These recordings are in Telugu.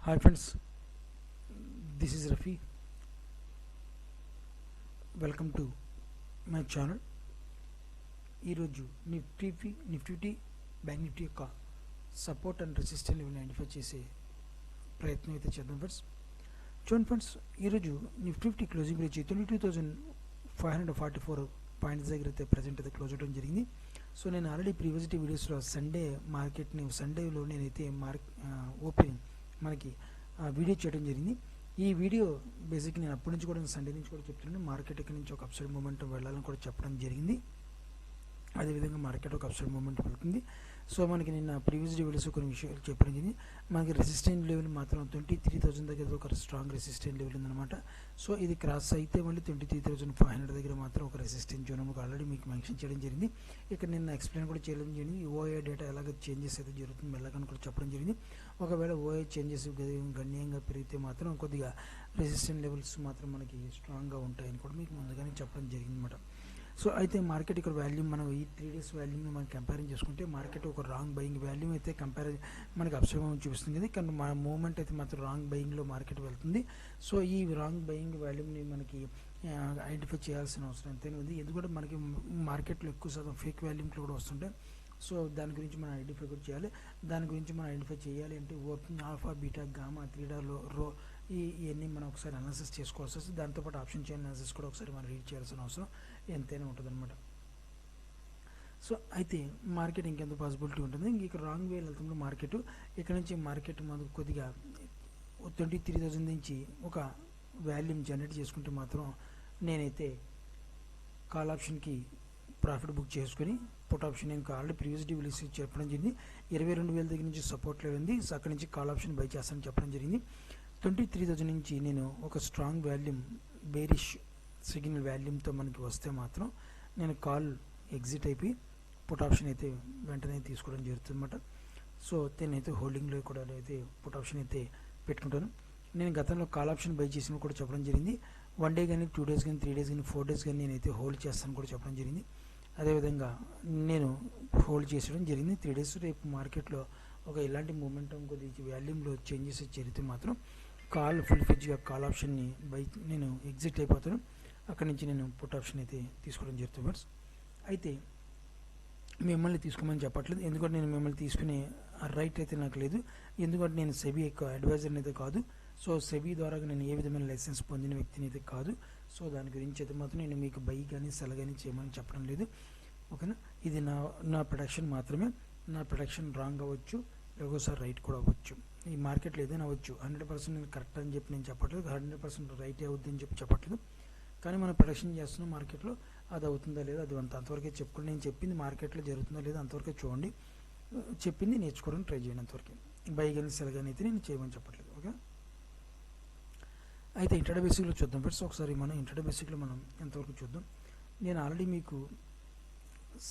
Hi friends, this is Rafi. Welcome to my channel. ఈరోజు నిఫ్టీ బ్యాంక్ నిఫ్టీ యొక్క support and resistance level identify చేసే ప్రయత్నం అయితే చేద్దాం ఫ్రెండ్స్. చూడండి ఫ్రెండ్స్, ఈరోజు నిఫ్టీ క్లోజింగ్ రేంజ్ 22,544 పాయింట్స్ దగ్గర అయితే ప్రజెంట్ అయితే క్లోజ్ అవడం జరిగింది. సో నేను ఆల్రెడీ ప్రీవియస్ వీడియోస్లో సండేలో నేనైతే ఓపెనింగ్ మనకి వీడియో చేయడం జరిగింది. ఈ వీడియో బేసిక్ నేను అప్పటి నుంచి కూడా సండే నుంచి కూడా చెప్తున్నాను. మార్కెట్ ఇక్కడ నుంచి ఒక అప్సైడ్ మూమెంట్ వెళ్ళాలని కూడా చెప్పడం జరిగింది. అదేవిధంగా మార్కెట్ ఒక అప్సైడ్ మూమెంట్ వెళ్తుంది. సో మనకి నిన్న ప్రీవియస్ వీడియోస్ కొన్ని విషయాలు చెప్పడం జరిగింది. మనకి రెసిస్టెంట్ లెవెల్ మాత్రం 23,000 దగ్గర ఒక స్ట్రాంగ్ రెసిస్టెంట్ లెవెల్ ఉందన్నమాట. సో ఇది క్రాస్ అయితే మళ్ళీ 23,500 దగ్గర మాత్రం ఒక రెసిస్టెంట్ జోన్ ఆల్రెడీ మీకు మెన్షన్ చేయడం జరిగింది. ఇక్కడ నిన్న ఎక్స్ప్లెయిన్ కూడా చేయడం జరిగింది. ఓఏ డేటా ఎలాగ చేంజెస్ అయితే జరుగుతుంది మెల్లగాని కూడా చెప్పడం జరిగింది. ఒకవేళ ఓఏ చేంజెస్ గణనీయంగా పెరిగితే మాత్రం కొద్దిగా రెసిస్టెంట్ లెవెల్స్ మాత్రం మనకి స్ట్రాంగ్గా ఉంటాయని కూడా మీకు ముందుగానే చెప్పడం జరిగింది అనమాట. సో అయితే మార్కెట్ ఇక్కడ వాల్యూమ్ మనం ఈ 3 days వాల్యూమ్ని మనం కంపేరింగ్ చేసుకుంటే మార్కెట్ ఒక రాంగ్ బయింగ్ వాల్యూమ్ అయితే మనకి అప్సైడ్ చూపిస్తుంది. కానీ మన మూవ్మెంట్ అయితే మాత్రం రాంగ్ బయింగ్లో మార్కెట్ వెళ్తుంది. సో ఈ రాంగ్ బయింగ్ వాల్యూమ్ని మనకి ఐడెంటిఫై చేయాల్సిన అవసరం ఎంతైనా ఉంది. ఎందుకంటే మనకి మార్కెట్లో ఎక్కువ శాతం ఫేక్ వాల్యూమ్లు కూడా వస్తుంటాయి. సో దాని గురించి మనం ఐడెంటిఫై కూడా చేయాలి. దాని గురించి మనం ఐడెంటిఫై చేయాలి అంటే ఓపెనింగ్ ఆల్ఫా బీటా గామా త్రీడా రో ఇవన్నీ మనం ఒకసారి అనాలిసిస్ చేసుకోవాల్సి వస్తుంది. దాంతోపాటు ఆప్షన్ చైన్ అనాలిసిస్ కూడా ఒకసారి మనం రీడ్ చేయాల్సిన అవసరం ఎంతైనా ఉంటుంది అనమాట. సో అయితే మార్కెట్ ఇంకెంత పాసిబిలిటీ ఉంటుంది. ఇక్కడ రాంగ్ వే వెళ్తున్నప్పుడు మార్కెట్ ఇక్కడ నుంచి మార్కెట్ మనకు కొద్దిగా 23,000 నుంచి ఒక వాల్యూమ్ జనరేట్ చేసుకుంటే మాత్రం నేనైతే కాల్ ఆప్షన్కి ప్రాఫిట్ బుక్ చేసుకొని పుట్ ఆప్షన్ నేను ఆల్రెడీ ప్రీవియస్ వీడియోస్ చెప్పడం జరిగింది. 22,000 దగ్గర నుంచి సపోర్ట్ లెవెల్ ఉంది. సో అక్కడ నుంచి కాల్ ఆప్షన్ బై చేస్తానని చెప్పడం జరిగింది. 23,000 నుంచి నేను ఒక స్ట్రాంగ్ వాల్యూమ్ బేరిష్ సిగ్నల్ వాల్యూమ్తో మనకి వస్తే మాత్రం నేను కాల్ ఎగ్జిట్ అయిపోయి పుట్ ఆప్షన్ అయితే వెంటనే తీసుకోవడం జరుగుతుంది అనమాట. సో నేనైతే హోల్డింగ్లో కూడా అయితే పుట్ ఆప్షన్ అయితే పెట్టుకుంటాను. నేను గతంలో కాల్ ఆప్షన్ బై చేసిన కూడా చెప్పడం జరిగింది. 1 day కానీ 2 days కానీ 3 days కానీ 4 days కానీ నేనైతే హోల్డ్ చేస్తాను కూడా చెప్పడం జరిగింది. అదేవిధంగా నేను హోల్డ్ చేసడం జరిగింది 3 days. రేపు మార్కెట్లో ఒక ఇలాంటి మూమెంటం కొద్దిగా వాల్యూమ్లో చేంజెస్ జరిగితే మాత్రం ఫుల్ ఫిజ్గా కాల్ ఆప్షన్ని నేను ఎగ్జిట్ అయిపోతాను. అక్కడి నుంచి నేను పుట్ ఆప్షన్ అయితే తీసుకోవడం జరుగుతుంది ఫ్రెండ్స్. అయితే మిమ్మల్ని తీసుకోమని చెప్పట్లేదు, ఎందుకంటే నేను మిమ్మల్ని తీసుకునే రైట్ అయితే నాకు లేదు. ఎందుకంటే నేను సెబీ ఎక్కువ అడ్వైజర్ని అయితే కాదు. సో సెబీ ద్వారా నేను ఏ విధమైన లైసెన్స్ పొందిన వ్యక్తిని అయితే కాదు. సో దాని గురించి అయితే మాత్రం నేను మీకు బై కానీ సెల్ కానీ చేయమని చెప్పడం లేదు. ఓకేనా, ఇది నా ప్రొడక్షన్ మాత్రమే. నా ప్రొడక్షన్ రాంగ్ అవ్వచ్చు, ఒక్కోసారి రైట్ కూడా అవ్వచ్చు. ఈ మార్కెట్లో ఏదైనా అవ్వచ్చు. 100% నేను కరెక్ట్ అని చెప్పి నేను చెప్పట్లేదు, 100% రైట్ అవుద్ది అని చెప్పి చెప్పట్లేదు. కానీ మనం ప్రొడక్షన్ చేస్తున్న మార్కెట్లో అది అవుతుందా లేదా అది అంతవరకే చెప్పుకోండి. నేను చెప్పింది మార్కెట్లో జరుగుతుందా లేదా అంతవరకే చూడండి, చెప్పింది నేర్చుకోవడానికి ట్రై చేయండి అంతవరకే. బై కానీ సెల్ కానీ అయితే నేను చేయమని చెప్పట్లేదు. ఓకే, అయితే ఇంట్రాడే బేసిక్లో చూద్దాం ఫ్రెండ్స్. ఒకసారి మనం ఇంట్రాడే బేసిక్లో మనం ఎంతవరకు చూద్దాం. నేను ఆల్రెడీ మీకు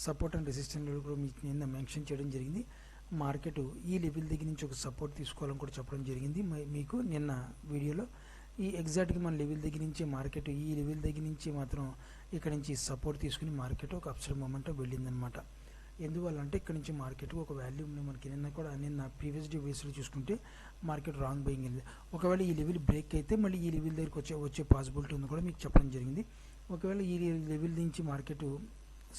సపోర్ట్ అండ్ రెసిస్టెన్స్ లెవెల్ కూడా మీకు నిన్న మెన్షన్ చేయడం జరిగింది. మార్కెట్ ఈ లెవెల్ దగ్గర నుంచి ఒక సపోర్ట్ తీసుకోవాలని కూడా చెప్పడం జరిగింది మీకు నిన్న వీడియోలో. ఈ ఎగ్జాక్ట్గా మన లెవెల్ దగ్గర నుంచి మార్కెట్ ఈ లెవెల్ దగ్గర నుంచి మాత్రం ఇక్కడ నుంచి సపోర్ట్ తీసుకుని మార్కెట్ ఒక అప్సైడ్ మూమెంట్ వెళ్ళిందనమాట. ఎందువల్ల అంటే ఇక్కడ నుంచి మార్కెట్ ఒక వాల్యూమ్ని మనకి నిన్న ప్రీవియస్ వీడియోస్లో చూసుకుంటే మార్కెట్ రాంగ్ బయింగ్ వెళ్ళింది. ఒకవేళ ఈ లెవెల్ బ్రేక్ అయితే మళ్ళీ ఈ లెవెల్ దగ్గరికి వచ్చే పాసిబిలిటీ ఉంది కూడా మీకు చెప్పడం జరిగింది. ఒకవేళ ఈ లెవెల్ నుంచి మార్కెట్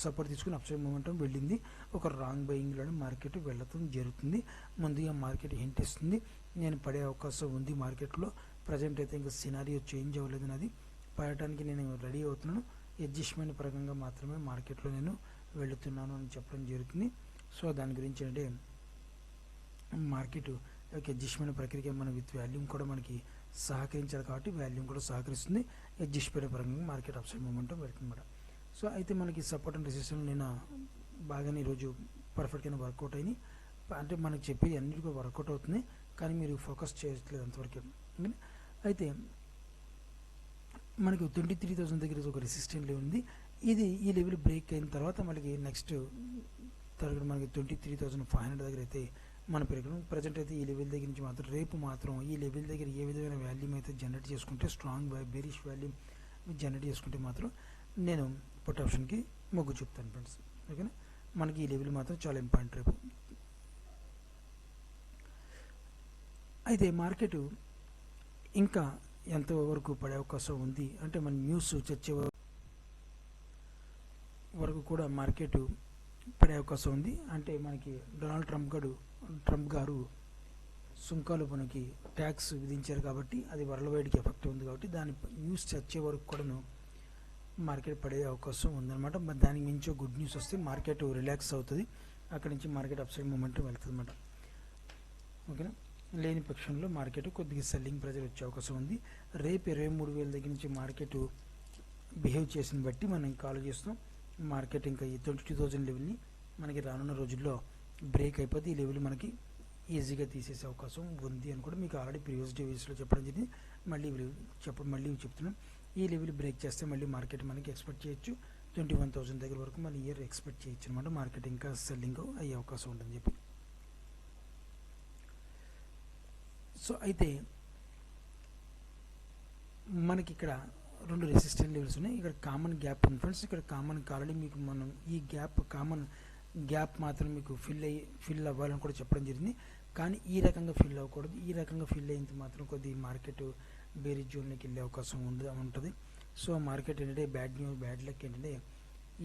సపోర్ట్ తీసుకుని అప్సైడ్ మూమెంటం వెళ్ళింది, ఒక రాంగ్ బయింగ్లోనే మార్కెట్ వెళ్ళటం జరుగుతుంది. ముందుగా మార్కెట్ హింట్ ఇస్తుంది, నేను పడే అవకాశం ఉంది మార్కెట్లో. ప్రజెంట్ అయితే ఇంకా సినారియో చేంజ్ అవ్వలేదు, అది పడటానికి నేను రెడీ అవుతున్నాను. అడ్జస్ట్మెంట్ పరంగా మాత్రమే మార్కెట్లో నేను వెళుతున్నాను అని చెప్పడం జరుగుతుంది. సో దాని గురించి అంటే మార్కెట్ యొక్క అడ్జస్ట్మెంట్ ప్రక్రియ మన విత్ వాల్యూమ్ కూడా మనకి సహకరించాలి కాబట్టి వాల్యూమ్ కూడా సహకరిస్తుంది. అడ్జస్ట్మెంట్ పరంగా మార్కెట్ అప్సైడ్ మూమెంటం వెళ్తుందన్నమాట. సో అయితే మనకి సపోర్ట్ అండ్ రెసిస్టెన్స్ నేను బాగానే ఈరోజు పర్ఫెక్ట్గానే వర్కౌట్ అయినాయి. అంటే మనకి చెప్పేది అన్నిటి కూడా వర్కౌట్ అవుతుంది, కానీ మీరు ఫోకస్ చేయట్లేదు అంతవరకు. అయితే మనకి 23,000 దగ్గర ఒక రెసిస్టెంట్ లెవెల్ ఉంది. ఈ లెవెల్ బ్రేక్ అయిన తర్వాత మనకి నెక్స్ట్ తరగతి మనకి 23,500 దగ్గర అయితే మన పెరగడం. ప్రజెంట్ అయితే ఈ లెవెల్ దగ్గర నుంచి మాత్రం రేపు మాత్రం ఈ లెవెల్ దగ్గర ఏ విధమైన వాల్యూమ్ అయితే జనరేట్ చేసుకుంటే స్ట్రాంగ్ బేరిష్ వాల్యూమ్ జనరేట్ చేసుకుంటే మాత్రం నేను పుట్ ఆప్షన్కి మొగ్గు చూపుతాను ఫ్రెండ్స్. ఓకేనా, మనకి ఈ లెవెల్ మాత్రం చాలా ఇంపార్టెంట్ రేపు. అయితే మార్కెట్ ఇంకా ఎంతవరకు పడే అవకాశం ఉంది అంటే మన న్యూస్ చర్చ వరకు కూడా మార్కెట్ పడే అవకాశం ఉంది. అంటే మనకి డొనాల్డ్ ట్రంప్ గారు సుంకాలు మనకి ట్యాక్స్ విధించారు కాబట్టి అది వరల్డ్ వైడ్కి ఎఫెక్ట్ ఉంది కాబట్టి దాని న్యూస్ చర్చే వరకు కూడాను మార్కెట్ పడే అవకాశం ఉందన్నమాట. దానికి మించి గుడ్ న్యూస్ వస్తే మార్కెట్ రిలాక్స్ అవుతుంది, అక్కడి నుంచి మార్కెట్ అప్సైడ్ మూమెంట్ వెళ్తుంది అన్నమాట. ఓకేనా, లేని పక్షంలో మార్కెట్ కొద్దిగా సెల్లింగ్ ప్రెజర్ వచ్చే అవకాశం ఉంది. రేపు 23,000 దగ్గర నుంచి మార్కెట్ బిహేవ్ చేసిన బట్టి మనం ఇంకా ఆలోచిస్తాం. మార్కెట్ ఇంకా ఈ 22,000 లెవెల్ని మనకి రానున్న రోజుల్లో బ్రేక్ అయిపోతే ఈ లెవెల్ మనకి ఈజీగా తీసేసే అవకాశం ఉంది అని కూడా మీకు ఆల్రెడీ ప్రీవియస్ డేస్లో చెప్పడం జరిగింది. మళ్ళీ చెప్తున్నాం. ఈ లెవెల్ బ్రేక్ చేస్తే మళ్ళీ మార్కెట్ మనకి ఎక్స్పెక్ట్ చేయొచ్చు 21,000 దగ్గర వరకు మళ్ళీ ఇయర్ ఎక్స్పెక్ట్ చేయొచ్చు అనమాట. మార్కెట్ ఇంకా సెల్లింగ్ అయ్యే అవకాశం ఉంటుందని చెప్పి. సో అయితే మనకి ఇక్కడ 2 రెసిస్టెంట్ లెవెల్స్ ఉన్నాయి. ఇక్కడ కామన్ గ్యాప్ ఉంది ఫ్రెండ్స్. ఇక్కడ కామన్ ఆల్రెడీ మీకు మనం ఈ కామన్ గ్యాప్ మాత్రం మీకు ఫిల్ అవ్వాలని కూడా చెప్పడం జరిగింది. కానీ ఈ రకంగా ఫిల్ అవ్వకూడదు. ఈ రకంగా ఫిల్ అయ్యేంత మాత్రం కొద్ది మార్కెట్ బేరీ జోన్లోకి వెళ్ళే అవకాశం ఉంటుంది. సో మార్కెట్ ఏంటంటే బ్యాడ్ లక్ ఏంటంటే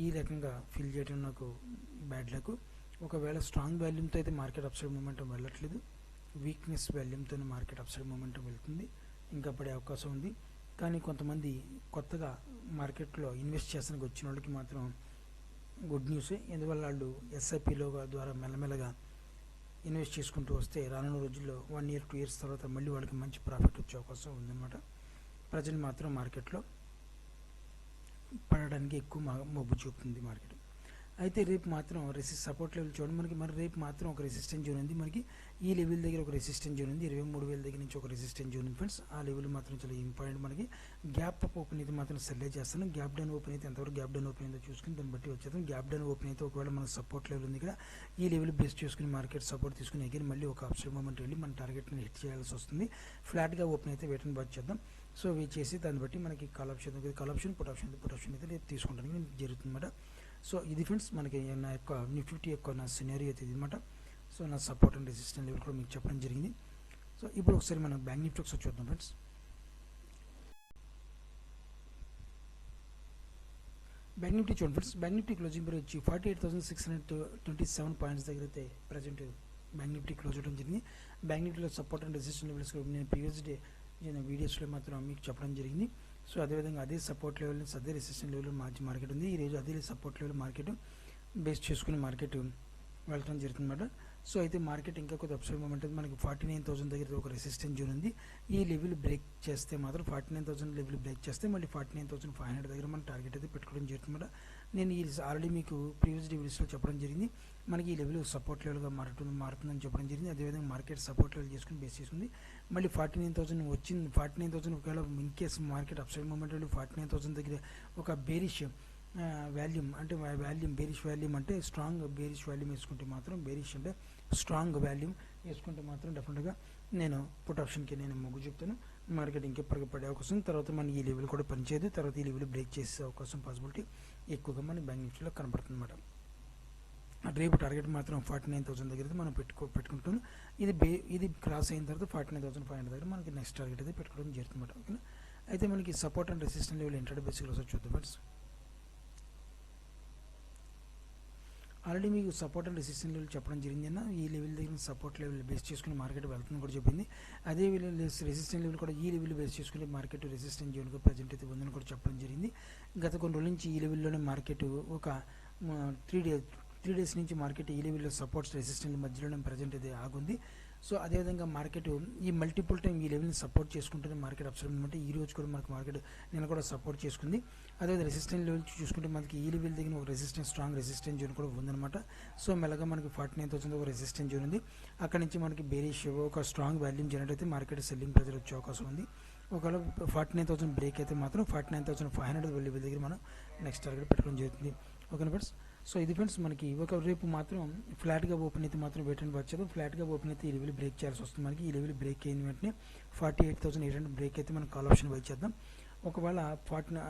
ఈ రకంగా ఫిల్ చేయడం నాకు బ్యాడ్ లక్. ఒకవేళ స్ట్రాంగ్ వాల్యూమ్తో అయితే మార్కెట్ అప్సైడ్ మూమెంటం వెళ్ళట్లేదు, వీక్నెస్ వాల్యూమ్తో మార్కెట్ అప్సైడ్ మూమెంటం వెళ్తుంది, ఇంకా పడే అవకాశం ఉంది. కానీ కొంతమంది కొత్తగా మార్కెట్లో ఇన్వెస్ట్ చేసానికి వచ్చిన వాళ్ళకి మాత్రం గుడ్ న్యూసే. ఎందువల్ల వాళ్ళు ఎస్ఐపిలో ద్వారా మెల్లమెల్లగా ఇన్వెస్ట్ చేసుకుంటూ వస్తే రానున్న రోజుల్లో 1 year 2 years తర్వాత మళ్ళీ వాళ్ళకి మంచి ప్రాఫిట్ వచ్చే అవకాశం ఉందన్నమాట. ప్రజెంట్ మాత్రం మార్కెట్లో పడడానికి ఎక్కువ మొగ్గు చూపుతుంది మార్కెట్. అయితే రేపు మాత్రం సపోర్ట్ లెవెల్ చూడండి. మరి రేపు మాత్రం ఒక రెసిస్టెన్స్ జోన్ ఉంది. మనకి ఈ లెవెల్ దగ్గర ఒక రెసిస్టెన్స్ జోన్ ఉంది. 23,000 దగ్గర నుంచి ఒక రెసిస్టెన్స్ జోన్ ఉంది ఫ్రెండ్స్. ఆ లెవెల్ మాత్రం చాలా ఇంపార్టెంట్. మనకి గ్యాప్ అప్ ఓపెన్ అయితే మాత్రం సెల్లే చేస్తాను. గ్యాప్ డౌన్ ఓపెన్ అయితే ఎంతవరకు గ్యాప్ డౌన్ ఓపెన్ అయితే చూసుకుని దాన్ని బట్టి వచ్చేస్తాం. గ్యాప్ డౌన్ ఓపెన్ అయితే ఒకవేళ మనకు సపోర్ట్ లెవెల్ ఉంది ఇక్కడ, ఈ లెవెల్ బేస్ చేసుకుని మార్కెట్ సపోర్ట్ తీసుకుని అగైన్ మళ్ళీ ఒక అప్సైడ్ మూమెంట్ వెళ్ళి మన టార్గెట్ని హిట్ చేయాల్సి వస్తుంది. ఫ్లాట్గా ఓపెన్ అయితే వెయిట్ అండ్ వాచ్ చేద్దాం. సో వెయిట్ చేసి దాన్ని బట్టి మనకి కాల్ ఆప్షన్ పుట్ ఆప్షన్ అయితే రేపు తీసుకుంటానికి జరుగుతుంది అన్నమాట. సో ఇది ఫ్రెండ్స్ మనకి నా యొక్క నిఫ్టీ యొక్క నా సినారియో అయితే ఇది అనమాట. సో నా సపోర్ట్ అండ్ రెసిస్టెన్స్ లెవెల్ కూడా మీకు చెప్పడం జరిగింది. సో ఇప్పుడు ఒకసారి మనం బ్యాంక్ నిఫ్టీ ఒకసారి చూద్దాం ఫ్రెండ్స్. బ్యాంక్ నిఫ్టీ చూడండి friends. Bank Nifty closing period వచ్చి 48,627 పాయింట్స్ దగ్గర అయితే ప్రజెంట్ బ్యాంక్ నిఫ్టీ క్లోజ్ అవడం జరిగింది. బ్యాంక్ నిఫ్టీలో సపోర్ట్ అండ్ రెసిస్టెన్స్ లెవెల్స్ నేను ప్రీవియస్ డే వీడియోస్లో మాత్రం మీకు చెప్పడం జరిగింది. సో అదేవిధంగా అదే సపోర్ట్ లెవెల్ అదే రెసిస్టెన్స్ లెవెల్ మార్కెట్ ఉంది. ఈరోజు అదే సపోర్ట్ లెవెల్ మార్కెట్ బేస్ చేసుకుని మార్కెట్ వెళ్ళడం జరుగుతుందన్నమాట. సో అయితే మార్కెట్ ఇంకా కొద్ది అప్సైడ్ మూమెంట్ మనకి 49,000 దగ్గర ఒక రెసిస్టెన్స్ జోన్ ఉంది. ఈ లెవెల్ బ్రేక్ చేస్తే మాత్రం 49,000 లెవెల్ బ్రేక్ చేస్తే మళ్ళీ 49,500 దగ్గర మన టార్గెట్ అయితే పెట్టుకోవడం జరుగుతుందన్నమాట. నేను ఈ ఆల్రెడీ మీకు ప్రీవియస్ వీడియోస్లో చెప్పడం జరిగింది. మనకి ఈ లెవెల్ సపోర్ట్ లెవెల్గా మారుతుందని చెప్పడం జరిగింది. అదేవిధంగా మార్కెట్ సపోర్ట్ లెవెల్ చేసుకుని బేస్ చేసుకుంది. మళ్ళీ 49,000 వచ్చింది. 49,000 ఒకవేళ in case market upside movement వెళ్ళి 49,000 దగ్గర ఒక బేరిష్ వాల్యూమ్ అంటే బేరిష్ వాల్యూమ్ అంటే స్ట్రాంగ్ బేరిష్ వాల్యూమ్ వేసుకుంటే మాత్రం బేరిష్ అంటే స్ట్రాంగ్ వాల్యూమ్ వేసుకుంటే మాత్రం డెఫినెట్గా నేను పుట్ ఆప్షన్కి నేను మొగ్గు చెప్తాను. మార్కెట్ ఇంకెప్పటికీ పడే అవకాశం, తర్వాత మన ఈ లెవెల్ కూడా పనిచేయదు, తర్వాత ఈ లెవెల్ బ్రేక్ చేసే అవకాశం పాసిబిలిటీ ఎక్కువగా మన బ్యాంక్ నిఫ్టీలో కనబడుతుంది అన్నమాట. రేపు టార్గెట్ మాత్రం 49,000 దగ్గర మనం పెట్టుకుంటాను. ఇది క్రాస్ అయిన తర్వాత 49,500 దగ్గర మనకి నెక్స్ట్ టార్గెట్ అయితే పెట్టుకోవడం జరుగుతుంది అన్నమాట. ఓకేనా, అయితే మనకి support and resistance level intraday బేసిక్లో ఒకసారి చూద్దాం ఫ్రెండ్స్. ఆల్రెడీ మీకు సపోర్ట్ అండ్ రెసిస్టెన్స్ లెవెల్ చెప్పడం జరిగిందన్న. ఈ లెవెల్ దగ్గర సపోర్ట్ లెవెల్ బేస్ చేసుకుని మార్కెట్ వెళ్తుందని కూడా చెప్పింది. అదే రెసిస్టెన్స్ లెవెల్ కూడా ఈ లెవెల్ బేస్ చేసుకుని మార్కెట్ రెసిస్టెన్స్ జోన్గా ప్రజెంట్ అయితే ఉందని కూడా చెప్పడం జరిగింది. గత కొన్ని రోజుల నుంచి ఈ లెవెల్లోనే మార్కెట్ ఒక 3 days నుంచి మార్కెట్ ఈ లెవెల్లో సపోర్ట్స్ రెసిస్టెన్స్ మధ్యలోనే ప్రజెంట్ అయితే ఆగుంది. సో అదేవిధంగా మార్కెట్ ఈ మల్టిపుల్ టైం ఈ లెవెల్ని సపోర్ట్ చేసుకుంటుంది మార్కెట్ అప్సైడ్ మూమెంట్. ఈ రోజు కూడా మనకు మార్కెట్ నేను కూడా సపోర్ట్ చేసుకుంది. అదేవిధంగా రెసిస్టెన్స్ లెవెల్ చూసుకుంటే మనకి ఈ లెవెల్ దగ్గర ఒక స్ట్రాంగ్ రెసిస్టెన్స్ జోన్ కూడా ఉందన్నమాట. సో మెల్లగా మనకి 49,000 ఒక రెసిస్టెన్స్ జోన్ ఉంది. అక్కడ నుంచి మనకి బేరిష్ ఒక స్ట్రాంగ్ వాల్యూమ్ జనరేట్ అయితే మార్కెట్ సెల్లింగ్ ప్రెజర్ వచ్చే అవకాశం ఉంది. ఒకవేళ 49,000 బ్రేక్ అయితే మాత్రం 49,500 లెవెల్ దగ్గర మనం నెక్స్ట్ టార్గెట్ పెట్టుకోవడం జరుగుతుంది. ఓకేనా ఫ్రెండ్స్. సో ఇది ఫ్రెండ్స్ మనకి ఒక రేపు మాత్రం ఫ్లాట్గా ఓపెన్ అయితే మాత్రం వెయిట్ అండ్ వాచ్ చేద్దాం. ఫ్లాట్గా ఓపెన్ అయితే ఈ లెవెల్ బ్రేక్ చేయాల్సి వస్తుంది. మనకి ఈ లెవెల్ బ్రేక్ అయిన వెంటనే 48,800 బ్రేక్ అయితే మనం కాల్ ఆప్షన్ బై చేద్దాం. ఒకవేళ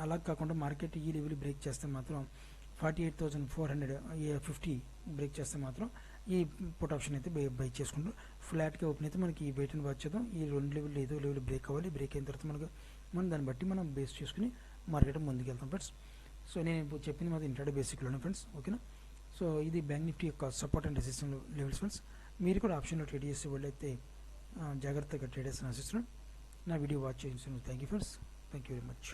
అలా కాకుండా మార్కెట్ ఈ లెవెల్ బ్రేక్ చేస్తే మాత్రం 48,450 బ్రేక్ చేస్తే మాత్రం ఈ పుట్ ఆప్షన్ అయితే బై చేసుకుంటూ ఫ్లాట్గా ఓపెన్ అయితే మనకి ఈ వెయిట్ అండ్ వాచ్ చేద్దాం. ఈ 2 లెవెల్ ఏదో లెవెల్ బ్రేక్ అవ్వాలి. బ్రేక్ అయిన తర్వాత మనం దాన్ని బట్టి మనం బేస్ చేసుకుని మార్కెట్ ముందుకు వెళ్తాం ఫ్రెండ్స్. సో నేను ఇప్పుడు చెప్పింది మాది ఇంట్రాడే బేసిక్లోనే ఫ్రెండ్స్, ఓకేనా. సో ఇది బ్యాంక్ నిఫ్టీ యొక్క support and resistance levels friends. మీరు కూడా ఆప్షన్లో ట్రేడ్ చేసే వాళ్ళు అయితే జాగ్రత్తగా ట్రేడ్ చేసిన ఆశిస్తున్నాను. నా వీడియో వాచ్ చేసిన thank you friends, thank you very much.